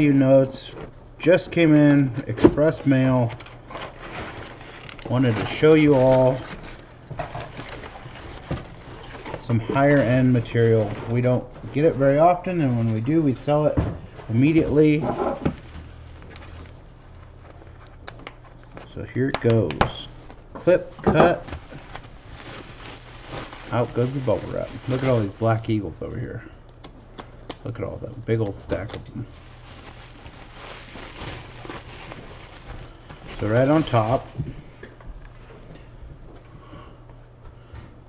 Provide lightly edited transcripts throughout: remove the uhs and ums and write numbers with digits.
Notes just came in, express mail. Wanted to show you all some higher end material. We don't get it very often, and when we do, we sell it immediately. So here it goes. Clip, cut. Out goes the bubble wrap. Look at all these black eagles over here. Look at all that big old stack of them. So right on top,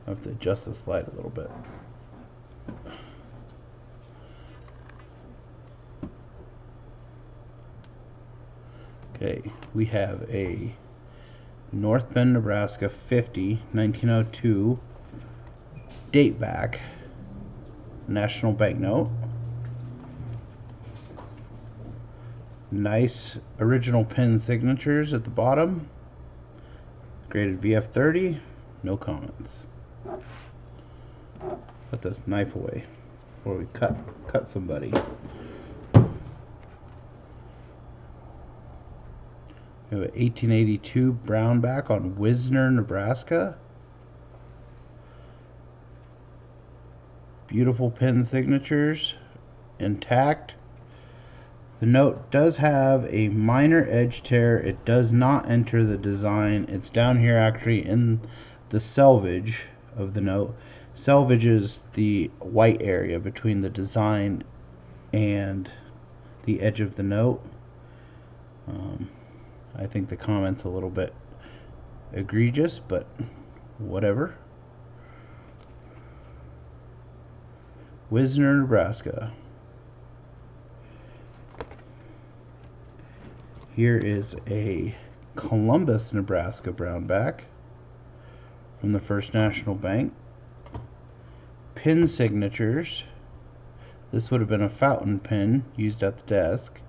I have to adjust the slide a little bit. Okay, we have a North Bend, Nebraska 50, 1902 date back national banknote. Nice original pin signatures at the bottom. Graded VF30. No comments. Put this knife away before we cut somebody. We have an 1882 brown back on Wisner, Nebraska. Beautiful pin signatures, intact. The note does have a minor edge tear. It does not enter the design. It's down here actually in the selvage of the note. Selvage is the white area between the design and the edge of the note. I think the comment's a little bit egregious, but whatever. Wisner, Nebraska. Here is a Columbus, Nebraska brown back from the First National Bank. Pin signatures. This would have been a fountain pen used at the desk.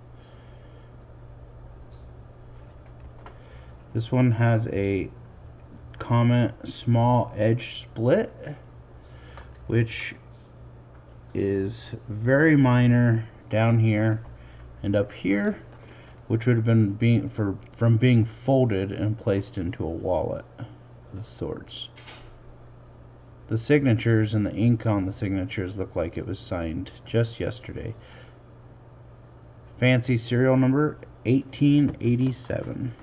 This one has a comment small edge split, which is very minor down here and up here, which would have been from being folded and placed into a wallet of sorts. The signatures and the ink on the signatures look like it was signed just yesterday. Fancy serial number 1887.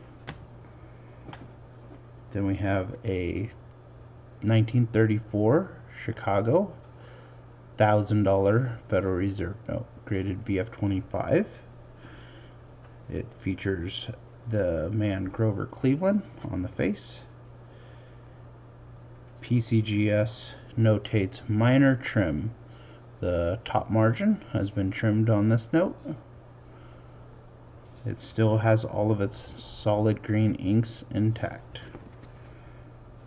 Then we have a 1934 Chicago $1,000 Federal Reserve note, graded VF25. It features the man Grover Cleveland on the face. PCGS notates minor trim. The top margin has been trimmed on this note. It still has all of its solid green inks intact.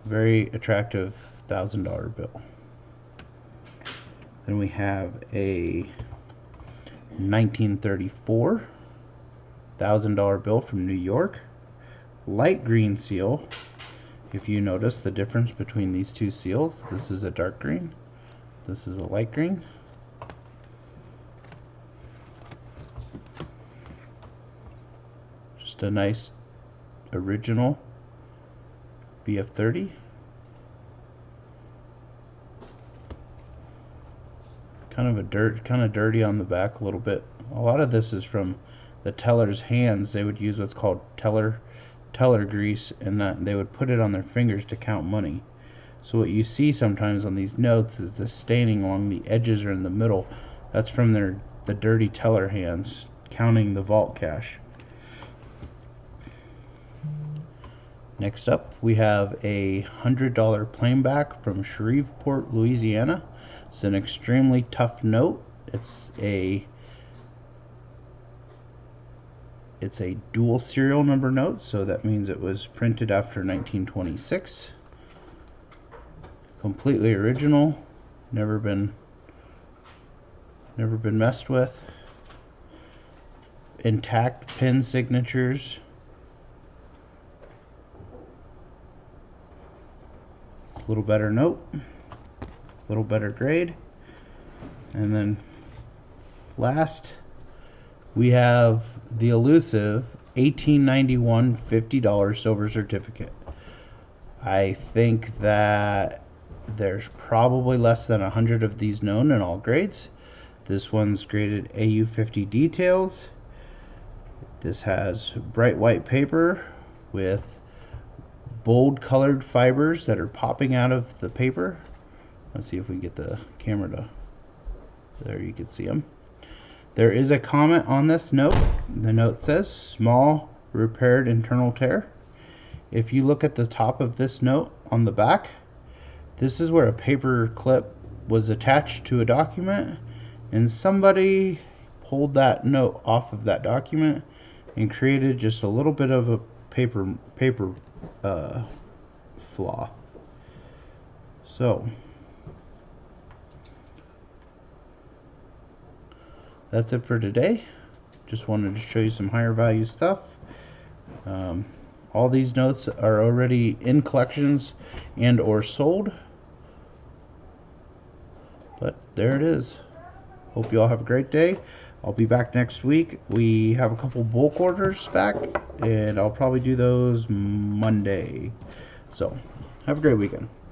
Very attractive $1,000 bill. Then we have a 1934 $1,000 bill from New York. Light green seal. If you notice the difference between these two seals, this is a dark green, this is a light green. Just a nice original VF30. Kind of dirty on the back a little bit. A lot of this is from the teller's hands. They would use what's called teller grease, and that they would put it on their fingers to count money. So what you see sometimes on these notes is the staining along the edges or in the middle. That's from the dirty teller hands counting the vault cash. Next up, we have a $100 plainback from Shreveport, Louisiana. It's an extremely tough note. It's a dual serial number note, so that means it was printed after 1926. Completely original, never been messed with. Intact pin signatures. A little better note, a little better grade. And then last, we have the elusive 1891 $50 silver certificate. I think that there's probably less than 100 of these known in all grades. This one's graded AU50 details. This has bright white paper with bold colored fibers that are popping out of the paper. Let's see if we get the camera to, there you can see them. There is a comment on this note. The note says, small repaired internal tear. If you look at the top of this note on the back, this is where a paper clip was attached to a document, and somebody pulled that note off of that document and created just a little bit of a paper flaw. So that's it for today. Just wanted to show you some higher value stuff. All these notes are already in collections and or sold. But there it is. Hope you all have a great day. I'll be back next week. We have a couple bulk orders back, and I'll probably do those Monday. So have a great weekend.